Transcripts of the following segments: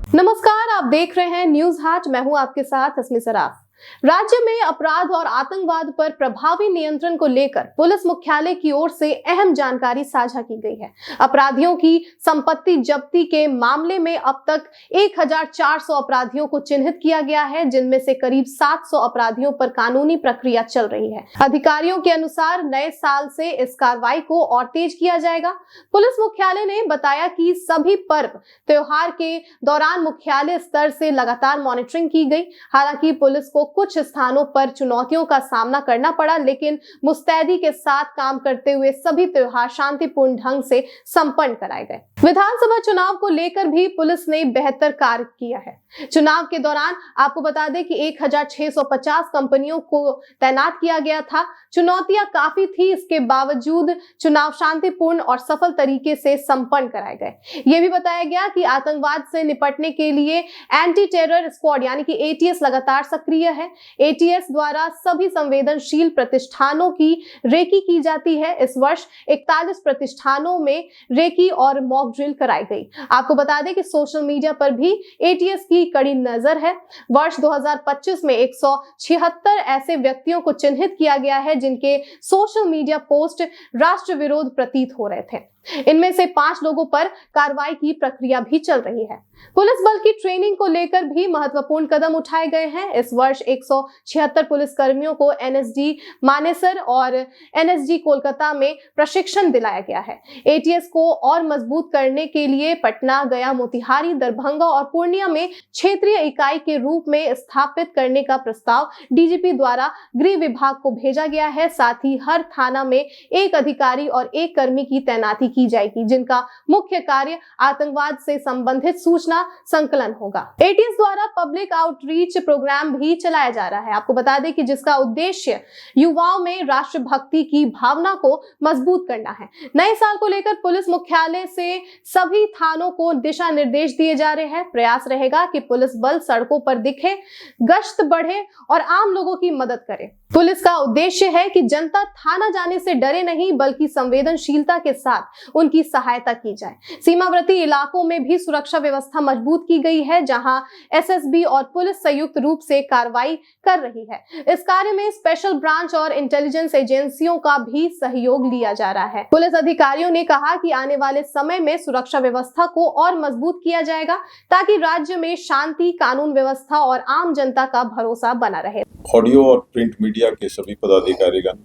नमस्कार, आप देख रहे हैं न्यूज हाट। मैं हूं आपके साथ अस्मी सराफ। राज्य में अपराध और आतंकवाद पर प्रभावी नियंत्रण को लेकर पुलिस मुख्यालय की ओर से अहम जानकारी साझा की गई है। अपराधियों की संपत्ति जब्ती के मामले में अब तक 1400 अपराधियों को चिन्हित किया गया है, जिनमें से करीब 700 अपराधियों पर कानूनी प्रक्रिया चल रही है। अधिकारियों के अनुसार नए साल से इस कार्रवाई को और तेज किया जाएगा। पुलिस मुख्यालय ने बताया कि सभी पर्व त्योहार के दौरान मुख्यालय स्तर से लगातार मॉनिटरिंग की गई। हालांकि पुलिस को कुछ स्थानों पर चुनौतियों का सामना करना पड़ा, लेकिन मुस्तैदी के साथ काम करते हुए सभी त्योहार शांतिपूर्ण ढंग से संपन्न कराए गए। विधानसभा चुनाव को लेकर भी पुलिस ने बेहतर कार्य किया है। चुनाव के दौरान आपको बता दें कि 1650 कंपनियों को तैनात किया गया था। चुनौतियां काफी थी, इसके बावजूद चुनाव शांतिपूर्ण और सफल तरीके से संपन्न कराए गए। यह भी बताया गया कि आतंकवाद से निपटने के लिए एंटी टेरर स्क्वाड यानी कि एटीएस लगातार सक्रिय है। एटीएस द्वारा सभी संवेदनशील प्रतिष्ठानों की रेकी की जाती है। इस वर्ष 41 प्रतिष्ठानों में रेकी और मॉक ड्रिल कराई गई। आपको बता दें कि सोशल मीडिया पर भी एटीएस की कड़ी नजर है। वर्ष 2025 में 176 ऐसे व्यक्तियों को चिन्हित किया गया है जिनके सोशल मीडिया पोस्ट राष्ट्र विरोध प्रतीत हो रहे थे। इनमें से 5 लोगों पर कार्रवाई की प्रक्रिया भी चल रही है। पुलिस बल की ट्रेनिंग को लेकर भी महत्वपूर्ण कदम उठाए गए हैं। इस वर्ष 176 पुलिस कर्मियों को एनएसजी मानेसर और एनएसजी कोलकाता में प्रशिक्षण दिलाया गया है। एटीएस को और मजबूत करने के लिए पटना, गया, मोतिहारी, दरभंगा और पूर्णिया में क्षेत्रीय इकाई के रूप में स्थापित करने का प्रस्ताव डीजीपी द्वारा गृह विभाग को भेजा गया है। साथ ही हर थाना में एक अधिकारी और एक कर्मी की तैनाती की जाएगी, जिनका मुख्य कार्य आतंकवाद से संबंधित सूचना संकलन होगा। एटीएस द्वारा पब्लिक आउटरीच प्रोग्राम भी चलाया जा रहा है। आपको बता दें कि जिसका उद्देश्य युवाओं में राष्ट्रभक्ति की भावना को मजबूत करना है। नए साल को लेकर पुलिस मुख्यालय से सभी थानों को दिशा निर्देश दिए जा रहे हैं। प्रयास रहेगा कि पुलिस बल सड़कों पर दिखे, गश्त बढ़े और आम लोगों की मदद करे। पुलिस का उद्देश्य है कि जनता थाना जाने से डरे नहीं, बल्कि संवेदनशीलता के साथ उनकी सहायता की जाए। सीमावर्ती इलाकों में भी सुरक्षा व्यवस्था मजबूत की गई है, जहां एसएसबी और पुलिस संयुक्त रूप से कार्रवाई कर रही है। इस कार्य में स्पेशल ब्रांच और इंटेलिजेंस एजेंसियों का भी सहयोग लिया जा रहा है। पुलिस अधिकारियों ने कहा कि आने वाले समय में सुरक्षा व्यवस्था को और मजबूत किया जाएगा, ताकि राज्य में शांति, कानून व्यवस्था और आम जनता का भरोसा बना रहे। ऑडियो और प्रिंट मीडिया के सभी पदाधिकारीगण,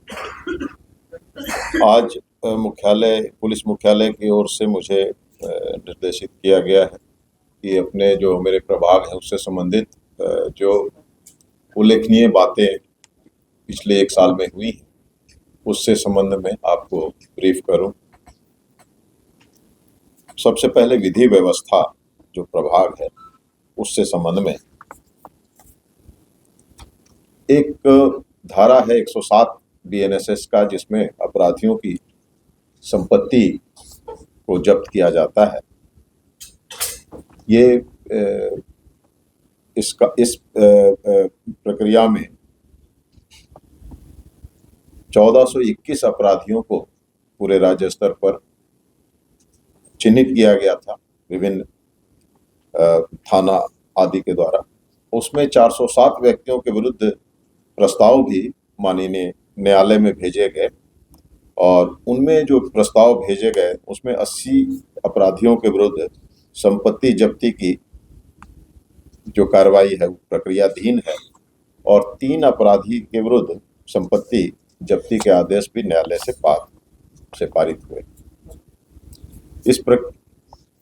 आज पुलिस मुख्यालय की ओर से मुझे निर्देशित किया गया है कि अपने जो मेरे प्रभाग है उससे संबंधित जो उल्लेखनीय बातें पिछले 1 साल में हुई हैं उससे संबंध में आपको ब्रीफ करूं। सबसे पहले विधि व्यवस्था जो प्रभाग है उससे संबंध में एक धारा है 107 बीएनएसएस का, जिसमें अपराधियों की संपत्ति को जब्त किया जाता है। ये इस प्रक्रिया में 1421 अपराधियों को पूरे राज्य स्तर पर चिन्हित किया गया था विभिन्न थाना आदि के द्वारा। उसमें 407 व्यक्तियों के विरुद्ध प्रस्ताव भी माननीय न्यायालय में भेजे गए और उनमें जो प्रस्ताव भेजे गए उसमें 80 अपराधियों के विरुद्ध संपत्ति जब्ती की जो कार्रवाई है वो प्रक्रियाधीन है और 3 अपराधी के विरुद्ध संपत्ति जब्ती के आदेश भी न्यायालय से पारित हुए। इस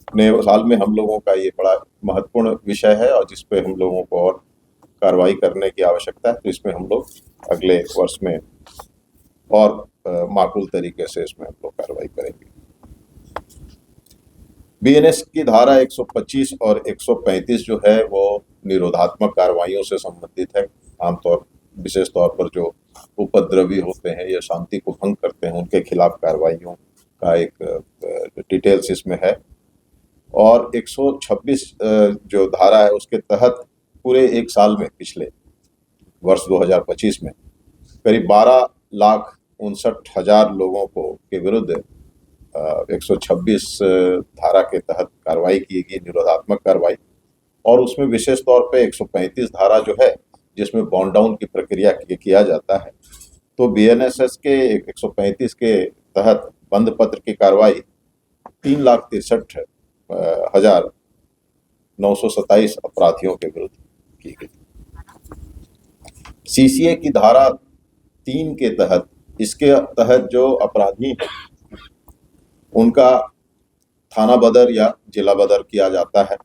नए साल में हम लोगों का ये बड़ा महत्वपूर्ण विषय है और जिस पे हम लोगों को और कार्रवाई करने की आवश्यकता है, तो इसमें हम लोग अगले वर्ष में और माकूल तरीके से इसमें हम लोग कार्रवाई करेंगे। बीएनएस की धारा 125 और 135 जो है वो निरोधात्मक कार्रवाइयों से संबंधित है। आमतौर विशेष तौर पर जो उपद्रवी होते हैं या शांति को भंग करते हैं उनके खिलाफ कार्रवाइयों का एक डिटेल्स इसमें है। और 126 जो धारा है उसके तहत पूरे 1 साल में पिछले वर्ष 2025 में करीब 12,59,000 लोगों के विरुद्ध 126 धारा के तहत कार्रवाई की गई, निरोधात्मक कार्रवाई। और उसमें विशेष तौर पे 135 धारा जो है जिसमें बॉन्ड डाउन की प्रक्रिया किया जाता है, तो बीएनएसएस के 135 के तहत बंद पत्र की कार्रवाई 3,63,927 अपराधियों के विरुद्ध की गई। सीसीए की धारा 3 के तहत, इसके तहत जो अपराधी हैं उनका थाना बदर या जिला बदर किया जाता है,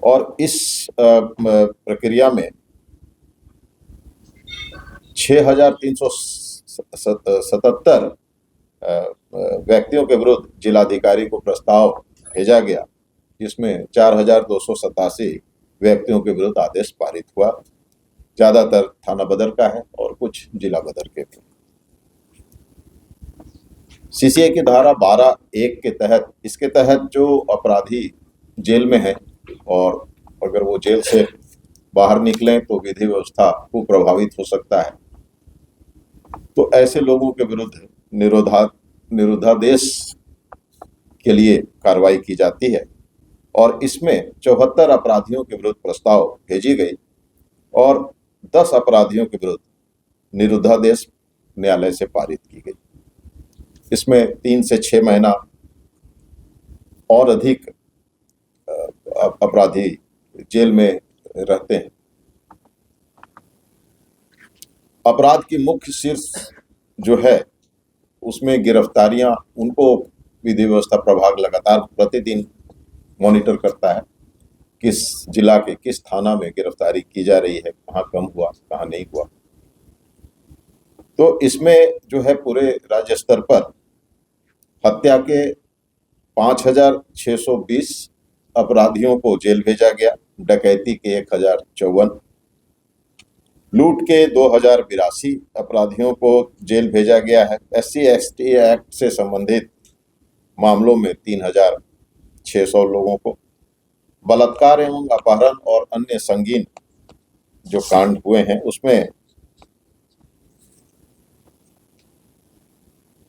और इस प्रक्रिया में 6,377 व्यक्तियों के विरुद्ध जिलाधिकारी को प्रस्ताव भेजा गया, जिसमें 4,287 व्यक्तियों के विरुद्ध आदेश पारित हुआ। ज्यादातर थाना बदर का है और कुछ जिला बदर के। सीसीए की धारा 12(1) के तहत, इसके तहत जो अपराधी जेल में है और अगर वो जेल से बाहर निकलें तो विधि व्यवस्था को प्रभावित हो सकता है, तो ऐसे लोगों के विरुद्ध निरोधादेश के लिए कार्रवाई की जाती है, और इसमें 74 अपराधियों के विरुद्ध प्रस्ताव भेजी गई और 10 अपराधियों के विरुद्ध निरोधादेश न्यायालय से पारित की गई। इसमें 3 से 6 महीना और अधिक अपराधी जेल में रहते हैं। अपराध की मुख्य शीर्ष जो है उसमें गिरफ्तारियां, उनको विधि व्यवस्था प्रभाग लगातार प्रतिदिन मॉनिटर करता है, किस जिला के किस थाना में गिरफ्तारी की जा रही है, कहाँ कम हुआ कहाँ नहीं हुआ। तो इसमें जो है पूरे राज्य स्तर पर हत्या के 5,620 अपराधियों को जेल भेजा गया, डकैती के 1,054, लूट के 2,082 अपराधियों को जेल भेजा गया है। SC/ST एक्ट से संबंधित मामलों में 3,600 लोगों को, बलात्कार एवं अपहरण और अन्य संगीन जो कांड हुए हैं उसमें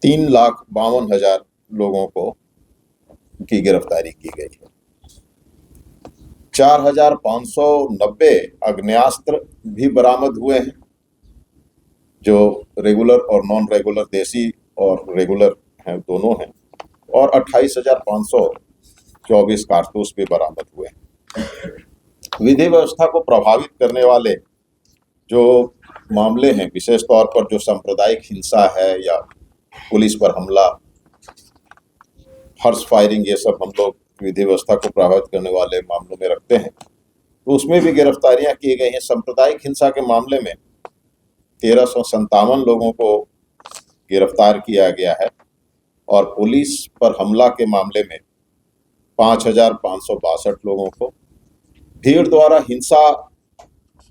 3,52,000 लोगों को की गिरफ्तारी की गई है। 4,590 आग्नेयास्त्र भी बरामद हुए हैं, जो रेगुलर और नॉन रेगुलर, देसी और रेगुलर हैं, दोनों हैं, और 28,524 कारतूस भी बरामद हुए हैं। विधि व्यवस्था को प्रभावित करने वाले जो मामले हैं, विशेष तौर पर जो सांप्रदायिक हिंसा है या पुलिस पर हमला, हर्ष फायरिंग, ये सब हम लोग विधि व्यवस्था को प्रभावित करने वाले मामलों में रखते हैं, तो उसमें भी गिरफ्तारियां की गई हैं। सांप्रदायिक हिंसा के मामले में 1,357 लोगों को गिरफ्तार किया गया है, और पुलिस पर हमला के मामले में 5,562 लोगों को, भीड़ द्वारा हिंसा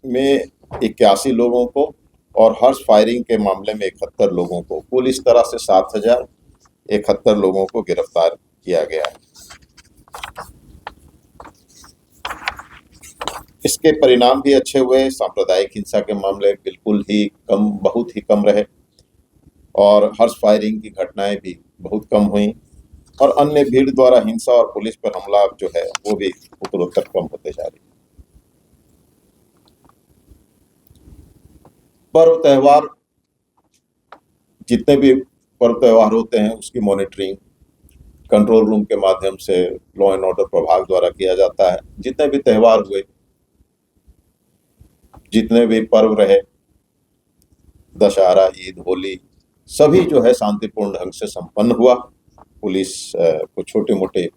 में 81 लोगों को, और हर्ष फायरिंग के मामले में 71 लोगों को, कुल इस तरह से 7,071 लोगों को गिरफ्तार किया गया है। इसके परिणाम भी अच्छे हुए। सांप्रदायिक हिंसा के मामले बिल्कुल ही कम, बहुत ही कम रहे, और हर्ष फायरिंग की घटनाएं भी बहुत कम हुई, और अन्य भीड़ द्वारा हिंसा और पुलिस पर हमला जो है वो भी उत्तरोत्तर कम होते जा रही है। पर्व त्योहार, जितने भी पर्व त्योहार होते हैं उसकी मॉनिटरिंग कंट्रोल रूम के माध्यम से लॉ एंड ऑर्डर प्रभाग द्वारा किया जाता है। जितने भी त्योहार हुए, जितने भी पर्व रहे, दशहरा, ईद, होली, सभी जो है शांतिपूर्ण ढंग से संपन्न हुआ। पुलिस को छोटे मोटे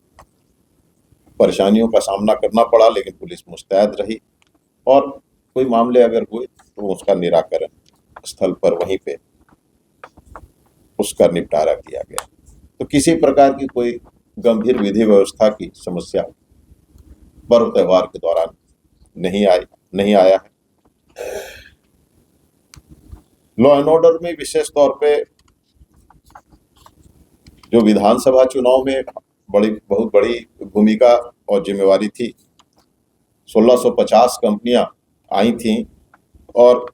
परेशानियों का सामना करना पड़ा, लेकिन पुलिस मुस्तैद रही, और कोई मामले अगर हुए तो उसका निराकरण स्थल पर वहीं पे उसका निपटारा किया गया। तो किसी प्रकार की कोई गंभीर विधि व्यवस्था की समस्या पर्व त्योहार के दौरान नहीं आया है। लॉ एंड ऑर्डर में विशेष तौर पे जो विधानसभा चुनाव में बहुत बड़ी भूमिका और जिम्मेवारी थी, 1650 कंपनियां आई थीं, और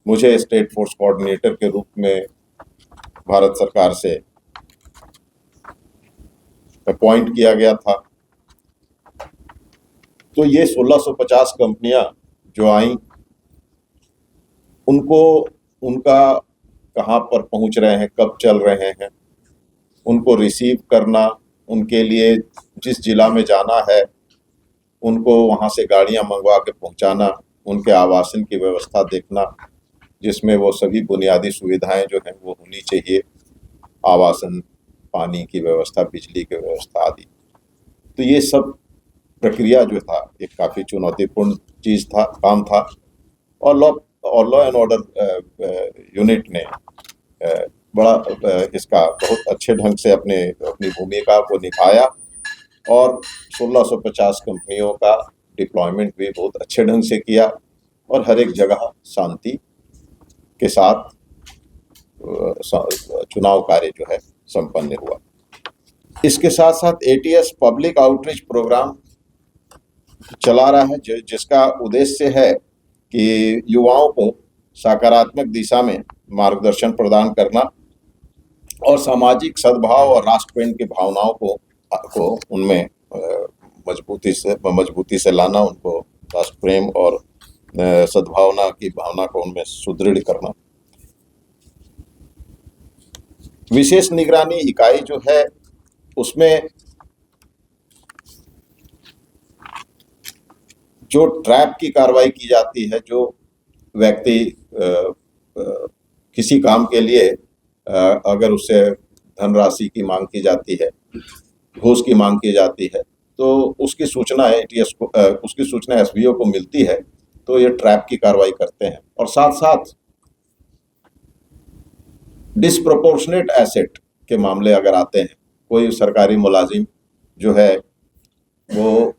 मुझे स्टेट फोर्स कोऑर्डिनेटर के रूप में भारत सरकार से अपॉइंट किया गया था। तो ये 1650 कंपनियां जो आई, उनको उनका कहाँ पर पहुंच रहे हैं, कब चल रहे हैं, उनको रिसीव करना, उनके लिए जिस जिला में जाना है उनको वहाँ से गाड़ियाँ मंगवा के पहुँचाना, उनके आवासन की व्यवस्था देखना, जिसमें वो सभी बुनियादी सुविधाएं जो हैं वो होनी चाहिए, आवासन, पानी की व्यवस्था, बिजली की व्यवस्था आदि। तो ये सब प्रक्रिया जो था एक काफ़ी चुनौतीपूर्ण चीज़ था, काम था। और लॉ एंड ऑर्डर यूनिट ने बड़ा इसका बहुत अच्छे ढंग से अपनी भूमिका को निभाया और 1650 कंपनियों का डिप्लॉयमेंट भी बहुत अच्छे ढंग से किया और हर एक जगह शांति के साथ चुनाव कार्य जो है संपन्न हुआ। इसके साथ साथ एटीएस पब्लिक आउटरीच प्रोग्राम चला रहा है, जिसका उद्देश्य है कि युवाओं को सकारात्मक दिशा में मार्गदर्शन प्रदान करना और सामाजिक सद्भाव और राष्ट्र प्रेम की भावनाओं को उनमें मजबूती से लाना, उनको राष्ट्र प्रेम और सद्भावना की भावना को उनमें सुदृढ़ करना। विशेष निगरानी इकाई जो है उसमें जो ट्रैप की कार्रवाई की जाती है, जो व्यक्ति किसी काम के लिए अगर उससे धनराशि की मांग की जाती है, घूस की मांग की जाती है, तो उसकी सूचना एटीएस को उसकी सूचना एसबीओ को मिलती है, तो ये ट्रैप की कार्रवाई करते हैं। और साथ साथ डिस्प्रोपोर्शनेट एसेट के मामले अगर आते हैं, कोई सरकारी मुलाजिम जो है वो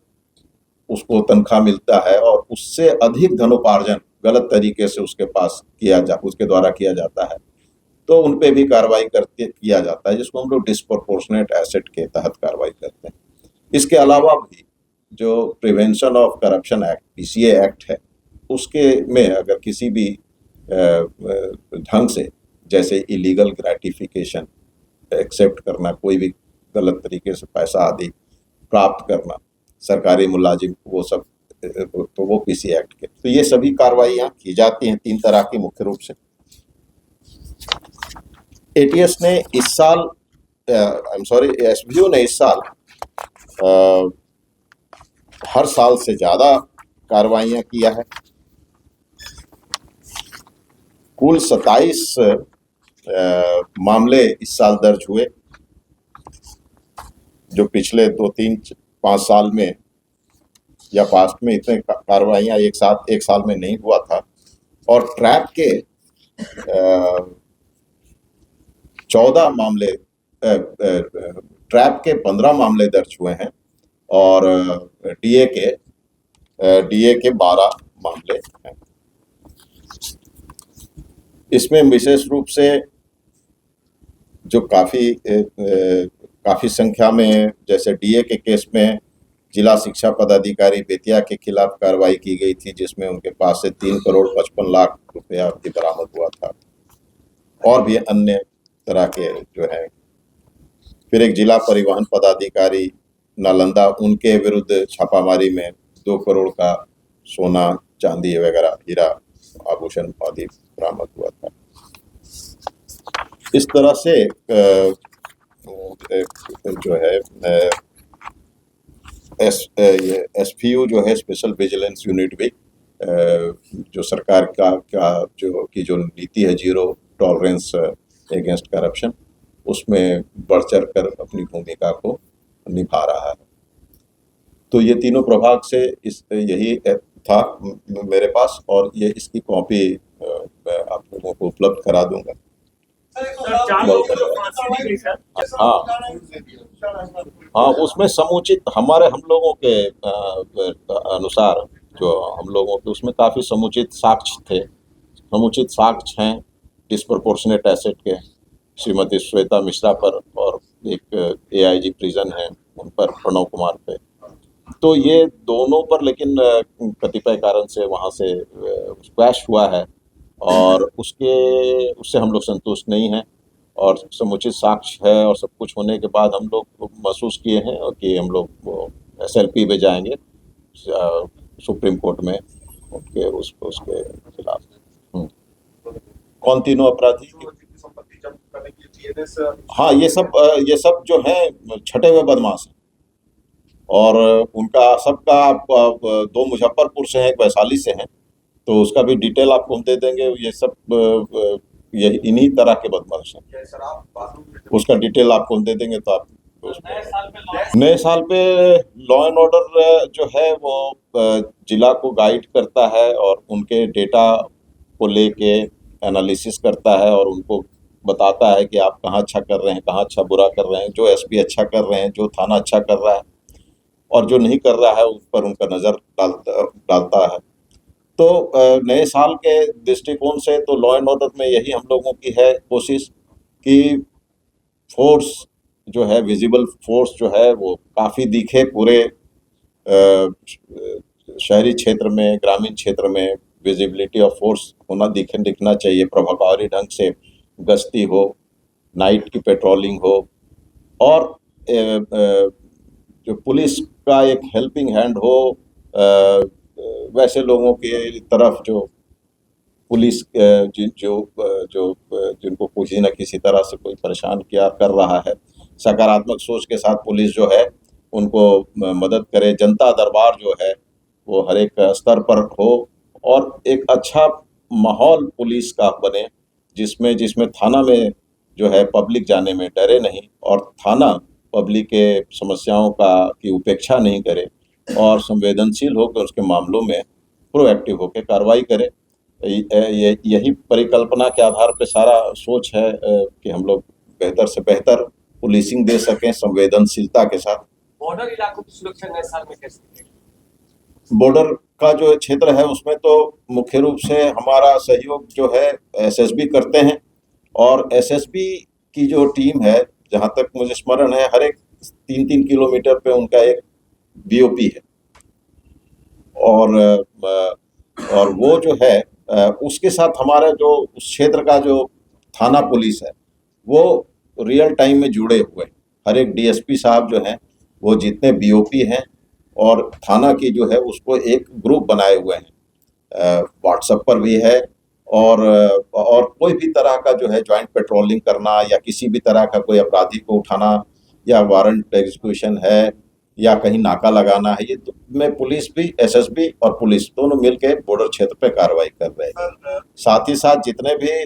उसको तनख्वाह मिलता है और उससे अधिक धनोपार्जन गलत तरीके से उसके द्वारा किया जाता है, तो उन पे भी कार्रवाई किया जाता है, जिसको हम लोग डिस्प्रोपोर्शनेट एसेट के तहत कार्रवाई करते हैं। इसके अलावा भी जो prevention of corruption act, PCA act है, उसके में अगर किसी भी ढंग से, जैसे इलीगल ग्रेटिफिकेशन एक्सेप्ट करना, कोई भी गलत तरीके से पैसा आदि प्राप्त करना, सरकारी मुलाजिम, वो सब, तो वो पीसी एक्ट के, तो ये सभी कार्रवाइयाँ की जाती हैं 3 तरह की मुख्य रूप से। एटीएस ने इस साल एसबीओ ने इस साल हर साल से ज़्यादा कार्रवाइयाँ किया है। कुल 27 मामले इस साल दर्ज हुए, जो पिछले 2-3-5 साल में या पास्ट में इतने कार्रवाइयाँ एक साल में नहीं हुआ था। और ट्रैप के 14 मामले, ट्रैप के 15 मामले दर्ज हुए हैं और डीए के 12 मामले हैं। इसमें विशेष रूप से जो काफ़ी संख्या में, जैसे डीए के केस में जिला शिक्षा पदाधिकारी बेतिया के खिलाफ कार्रवाई की गई थी, जिसमें उनके पास से 3 करोड़ 55 लाख रुपया भी बरामद हुआ था। और भी अन्य तरह के जो है, फिर एक जिला परिवहन पदाधिकारी नालंदा, उनके विरुद्ध छापामारी में 2 करोड़ का सोना, चांदी वगैरह, हीरा आभूषण आदि बरामद हुआ था। इस तरह से जो है एसपीयू जो है, स्पेशल विजिलेंस यूनिट भी, जो सरकार जो नीति है, जीरो टॉलरेंस अगेंस्ट करप्शन, उसमें बढ़ चढ़ कर अपनी भूमिका को निभा रहा है। तो ये तीनों प्रभाग से यही था मेरे पास, और ये इसकी कॉपी मैं आप लोगों को उपलब्ध करा दूंगा। हाँ, उसमें समुचित हम लोगों के अनुसार, जो हम लोगों के उसमें काफ़ी समुचित साक्ष्य हैं डिस्प्रोपोर्शनेट एसेट के, श्रीमती श्वेता मिश्रा पर और एक एआईजी प्रिजन है उन पर, प्रणव कुमार पे। तो ये दोनों पर लेकिन कतिपय कारण से वहाँ से स्क्वैश हुआ है और उससे हम लोग संतुष्ट नहीं हैं, और समुचित साक्ष्य है और सब कुछ होने के बाद हम लोग महसूस किए हैं कि हम लोग एसएलपी में जाएंगे सुप्रीम कोर्ट में उनके उसके खिलाफ। कौन तीनों अपराधी? हाँ, ये सब जो है छठे हुए बदमाश हैं और उनका सबका दो मुजफ्फरपुर से हैं, एक वैशाली से हैं, तो उसका भी डिटेल आपको हम दे देंगे। ये सब ये इन्हीं तरह के बदमाश हैं, उसका डिटेल आपको हम दे देंगे। तो आप नए साल पे लॉ एंड ऑर्डर जो है वो जिला को गाइड करता है और उनके डेटा को लेके एनालिसिस करता है और उनको बताता है कि आप कहाँ अच्छा कर रहे हैं, कहाँ अच्छा बुरा कर रहे हैं, जो एसपी अच्छा कर रहे हैं, जो थाना अच्छा कर रहा है और जो नहीं कर रहा है उस पर उनका नज़र डालता है। तो नए साल के दृष्टिकोण से तो लॉ एंड ऑर्डर में यही हम लोगों की है कोशिश कि फोर्स जो है, विजिबल फोर्स जो है वो काफ़ी दिखे पूरे शहरी क्षेत्र में, ग्रामीण क्षेत्र में विजिबिलिटी ऑफ फोर्स दिखना चाहिए। प्रभावकारी ढंग से गश्ती हो, नाइट की पेट्रोलिंग हो और जो पुलिस का एक हेल्पिंग हैंड हो वैसे लोगों की तरफ जो पुलिस जिनको किसी न किसी तरह से कोई परेशान कर रहा है, सकारात्मक सोच के साथ पुलिस जो है उनको मदद करे। जनता दरबार जो है वो हर एक स्तर पर हो और एक अच्छा माहौल पुलिस का बने जिसमें थाना में जो है पब्लिक जाने में डरे नहीं और थाना पब्लिक के समस्याओं की उपेक्षा नहीं करे और संवेदनशील होकर उसके मामलों में प्रोएक्टिव होकर कार्रवाई करे। यही परिकल्पना के आधार पर सारा सोच है कि हम लोग बेहतर से बेहतर पुलिसिंग दे सकें संवेदनशीलता के साथ। बॉर्डर इलाकों की सुरक्षा नए साल में कैसे? बॉर्डर का जो क्षेत्र है उसमें तो मुख्य रूप से हमारा सहयोग जो है एसएसबी करते हैं और एसएसबी की जो टीम है, जहां तक मुझे स्मरण है, हर एक 3-3 किलोमीटर पे उनका एक बीओपी है और वो जो है उसके साथ हमारा जो उस क्षेत्र का जो थाना पुलिस है वो रियल टाइम में जुड़े हुए हैं। हर एक डीएसपी साहब जो हैं वो जितने बीओपी हैं और थाना की जो है उसको एक ग्रुप बनाए हुए हैं, व्हाट्सएप पर भी है और कोई भी तरह का जो है ज्वाइंट पेट्रोलिंग करना या किसी भी तरह का कोई अपराधी को उठाना या वारंट एग्जीक्यूशन है या कहीं नाका लगाना है, ये तो में पुलिस भी, एसएसबी और पुलिस दोनों मिलकर बॉर्डर क्षेत्र पे कार्रवाई कर रहे हैं। साथ ही साथ जितने भी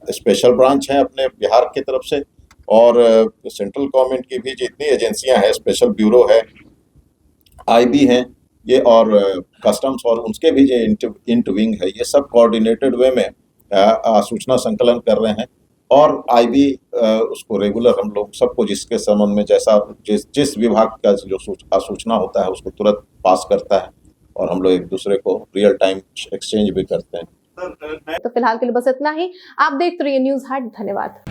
स्पेशल ब्रांच हैं अपने बिहार की तरफ से और सेंट्रल गवर्नमेंट की भी जितनी एजेंसियां हैं, स्पेशल ब्यूरो है, आईबी हैं ये और कस्टम्स और उसके भी जो इंटविंग है, ये सब कोऑर्डिनेटेड वे में सूचना संकलन कर रहे हैं और आईबी उसको रेगुलर हम लोग सबको जिसके संबंध में जैसा जिस विभाग का जो सूचना होता है उसको तुरंत पास करता है और हम लोग एक दूसरे को रियल टाइम एक्सचेंज भी करते हैं। तो फिलहाल के लिए बस इतना ही। आप देखते रहिए न्यूज़ हाट। धन्यवाद।